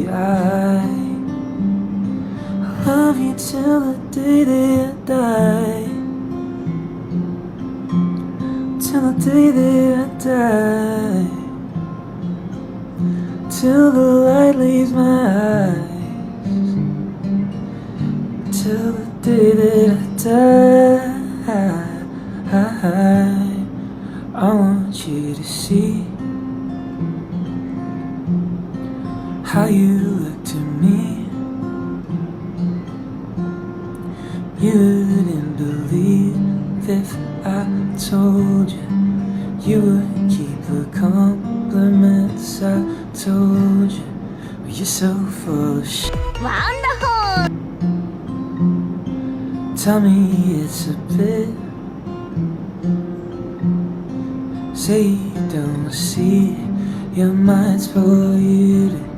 I love you till the day that I die. Till the day that I die. Till the light leaves my eyes. Till the day that I die. I want you to see how you look to me. You wouldn't believe if I told you. You would keep the compliments I told you. Well, you're so full of shit. Wonderful! Tell me it's a bit. Say you don't see. Your mind's for you to